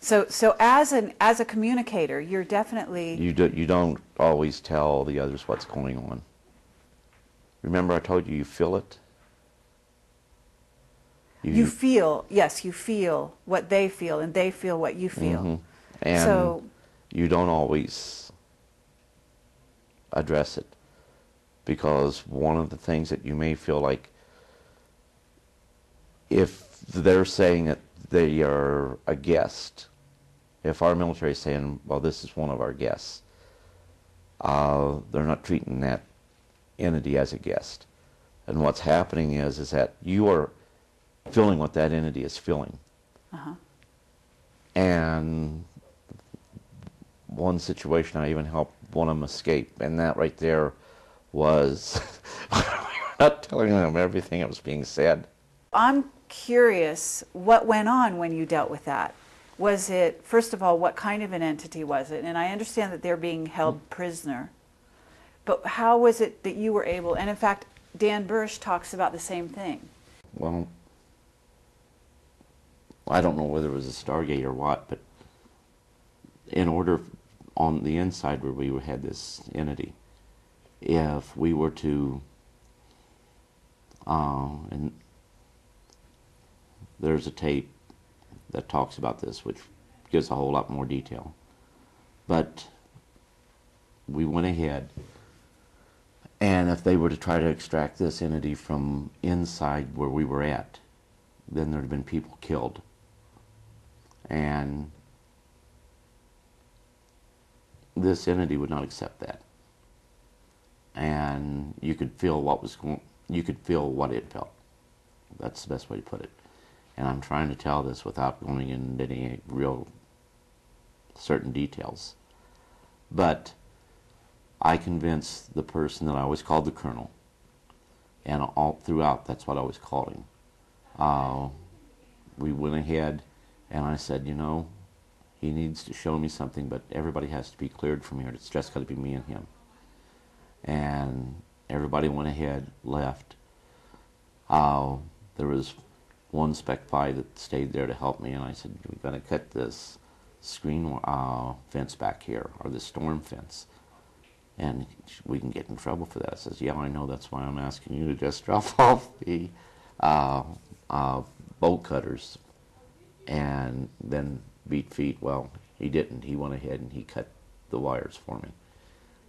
So as a communicator, you're definitely You don't always tell the others what's going on. Remember I told you feel it? you feel, yes, you feel what they feel, and they feel what you feel. Mm-hmm. And so you don't always address it, because one of the things that you may feel like, if they're saying that they are a guest, if our military is saying, well, this is one of our guests, they're not treating that entity as a guest. And what's happening is that you are feeling what that entity is feeling. uh-huh. And one situation, I even helped one of them escape, and that right there was not telling them everything that was being said. I'm curious what went on when you dealt with that. Was it, first of all, what kind of an entity was it? And I understand that they're being held prisoner, but how was it that you were able, and in fact, Dan Bursch talks about the same thing. Well, I don't know whether it was a Stargate or what, but in order, on the inside where we had this entity, if we were to, and there's a tape that talks about this, which gives a whole lot more detail, but we went ahead, and if they were to try to extract this entity from inside where we were at, then there'd have been people killed. And this entity would not accept that. And you could feel what was going, you could feel what it felt. That's the best way to put it. And I'm trying to tell this without going into any real certain details. But I convinced the person that I always called the Colonel, and all throughout that's what I was calling. We went ahead and I said, you know, he needs to show me something, but everybody has to be cleared from here. It's just got to be me and him. And everybody went ahead, left. There was one Spec 5 that stayed there to help me, and I said, we've got to cut this screen fence back here, or the storm fence, and we can get in trouble for that. I says, yeah, I know, that's why I'm asking you to just drop off the bolt cutters and then beat feet. Well, he didn't. He went ahead and he cut the wires for me,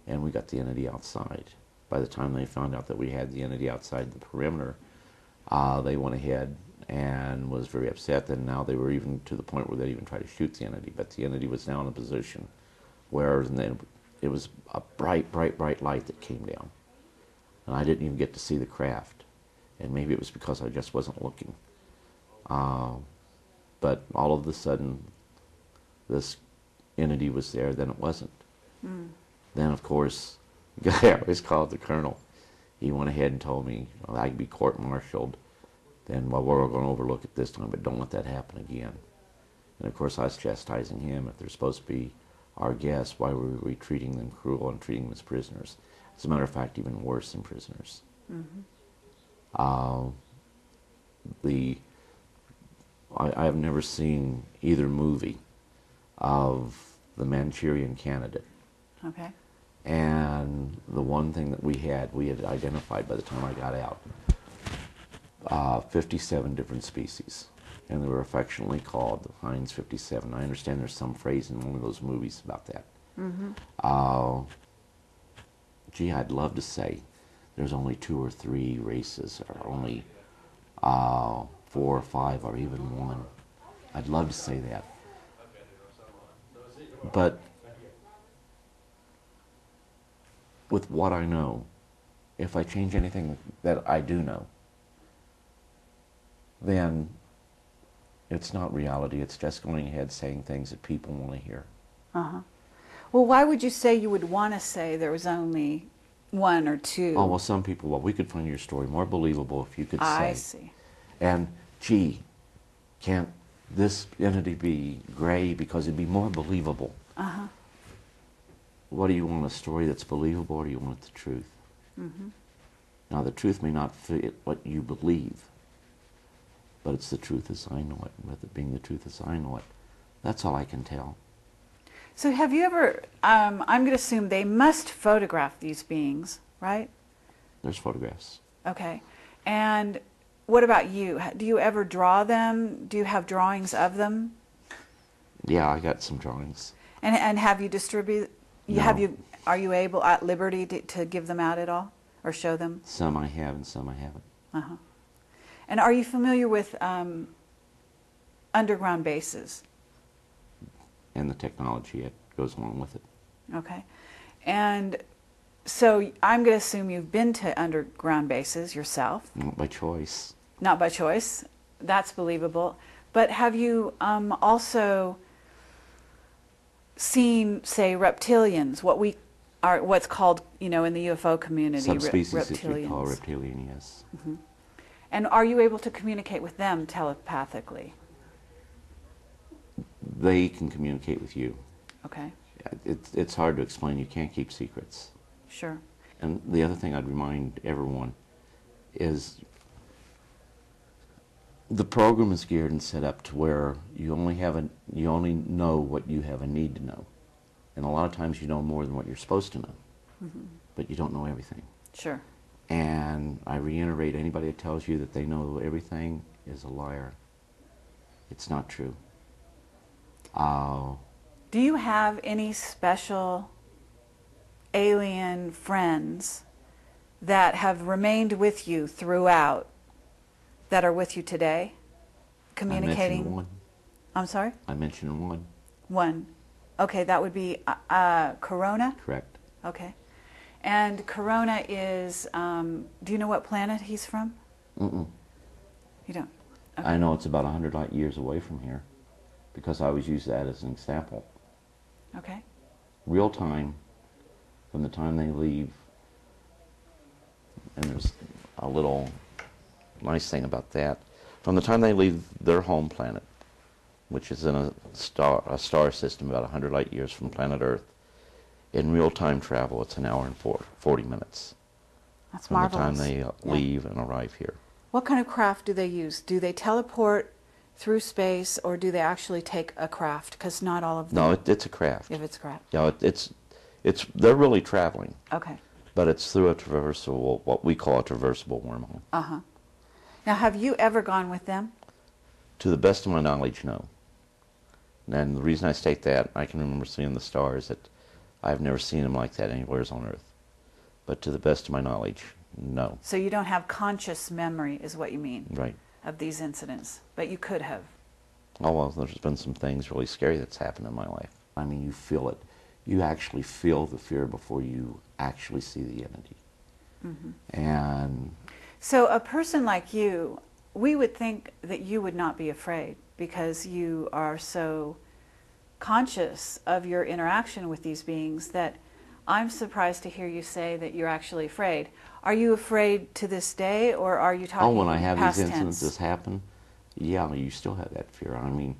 and we got the entity outside. By the time they found out that we had the entity outside the perimeter, they went ahead and was very upset. And now they were even to the point where they even tried to shoot the entity, but the entity was now in a position where it was a bright, bright, bright light that came down, and I didn't even get to see the craft. And maybe it was because I just wasn't looking. But all of a sudden, this entity was there, then it wasn't. Mm. Then, of course, the guy I always called the Colonel, he went ahead and told me, well, I could be court-martialed, then, well, we're going to overlook it this time, but don't let that happen again. And, of course, I was chastising him. If they're supposed to be our guests, why were we treating them cruel and treating them as prisoners? As a matter of fact, even worse than prisoners. Mm-hmm. I have never seen either movie of the Manchurian Candidate. Okay. And the one thing that we had identified by the time I got out, 57 different species. And they were affectionately called the Heinz 57. I understand there's some phrase in one of those movies about that. Mm-hmm. Gee, I'd love to say there's only 2 or 3 races, or only 4 or 5, or even 1. I'd love to say that. But with what I know, if I change anything that I do know, then it's not reality. It's just going ahead saying things that people want to hear. Uh-huh. Well, why would you say you would want to say there was only 1 or 2? Oh, well, some people, well, we could find your story more believable if you could say. I see. And, gee, can't this entity be gray because it'd be more believable? Uh-huh. What do you want, a story that's believable, or do you want the truth? Mm-hmm. Now, the truth may not fit what you believe, but it's the truth as I know it. With it being the truth as I know it, That's all I can tell. So have you ever, I'm going to assume they must photograph these beings, right? There's photographs. Okay. And what about you? Do you ever draw them? Do you have drawings of them? Yeah, I got some drawings. And have you distributed, No. are you able, at liberty, to give them out at all? Or show them? Some I have and some I haven't. Uh-huh. And are you familiar with underground bases? And the technology that goes along with it. Okay. And so I'm going to assume you've been to underground bases yourself. Not by choice. Not by choice. That's believable. But have you also seen, say, reptilians, what's called, in the UFO community, Subspecies reptilians? that we call reptilian, yes. Mm-hmm. And are you able to communicate with them telepathically? They can communicate with you. Okay. It's hard to explain. You can't keep secrets. Sure. And the other thing I'd remind everyone is the program is geared and set up to where you only know what you have a need to know. And a lot of times you know more than what you're supposed to know. Mm-hmm. But you don't know everything. Sure. And I reiterate, anybody that tells you that they know everything is a liar. It's not true. Do you have any special alien friends that have remained with you throughout, that are with you today, communicating? I mentioned one. I'm sorry? I mentioned one. One. Okay, that would be Corona? Correct. Okay. And Corona is, do you know what planet he's from? Mm-mm. You don't? Okay. I know it's about 100 light years away from here because I always use that as an example. Okay. Real time, from the time they leave, and there's a little nice thing about that, from the time they leave their home planet, which is in a star system about 100 light years from planet Earth, in real-time travel, it's an hour and 40 minutes. That's from marvelous. the time they leave and arrive here. What kind of craft do they use? Do they teleport through space, or do they actually take a craft? Because not all of them. No, it's a craft. If it's a craft. Yeah, they're really traveling. Okay. But it's through a traversable, what we call a traversable wormhole. Uh-huh. Now, have you ever gone with them? To the best of my knowledge, no. And the reason I state that, I can remember seeing the stars, that I've never seen them like that anywhere on Earth. But to the best of my knowledge, no. So you don't have conscious memory, is what you mean? Right. Of these incidents, but you could have. Oh, well, there's been some things really scary that's happened in my life. I mean, you feel it. You actually feel the fear before you actually see the entity. Mm-hmm. And so a person like you, we would think that you would not be afraid because you are so conscious of your interaction with these beings that I'm surprised to hear you say that you're actually afraid. Are you afraid to this day, or are you talking when I have past these tense? incidences happen, yeah, you still have that fear. I mean,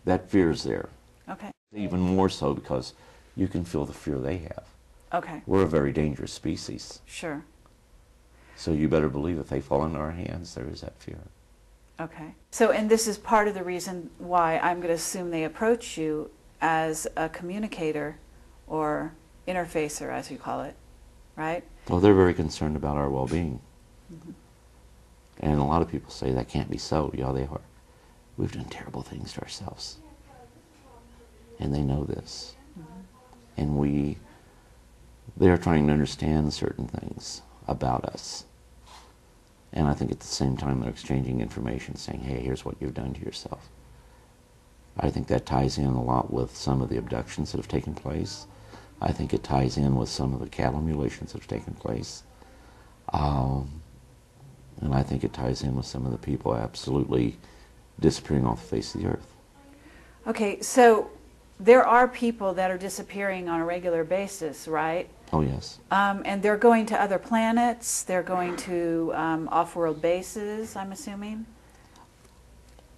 that fear's there. Okay. Even more so because you can feel the fear they have. Okay. We're a very dangerous species. Sure. So you better believe if they fall into our hands, there is that fear. Okay. So, and this is part of the reason why I'm going to assume they approach you as a communicator or interfacer, as you call it, right? Well, they're very concerned about our well-being. Mm-hmm. And a lot of people say that can't be so. Yeah, they are. We've done terrible things to ourselves. And they know this. Mm-hmm. And they're trying to understand certain things about us. And I think at the same time they're exchanging information, saying, hey, here's what you've done to yourself. I think that ties in a lot with some of the abductions that have taken place. I think it ties in with some of the cattle mutilations that have taken place. And I think it ties in with some of the people absolutely disappearing off the face of the earth. Okay, so there are people that are disappearing on a regular basis, right? Oh, yes. And they're going to other planets, they're going to off-world bases, I'm assuming?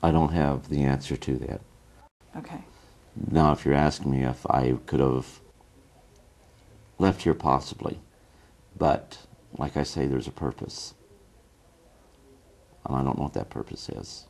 I don't have the answer to that. Okay. Now, if you're asking me if I could have left here, possibly. But, like I say, there's a purpose. And I don't know what that purpose is.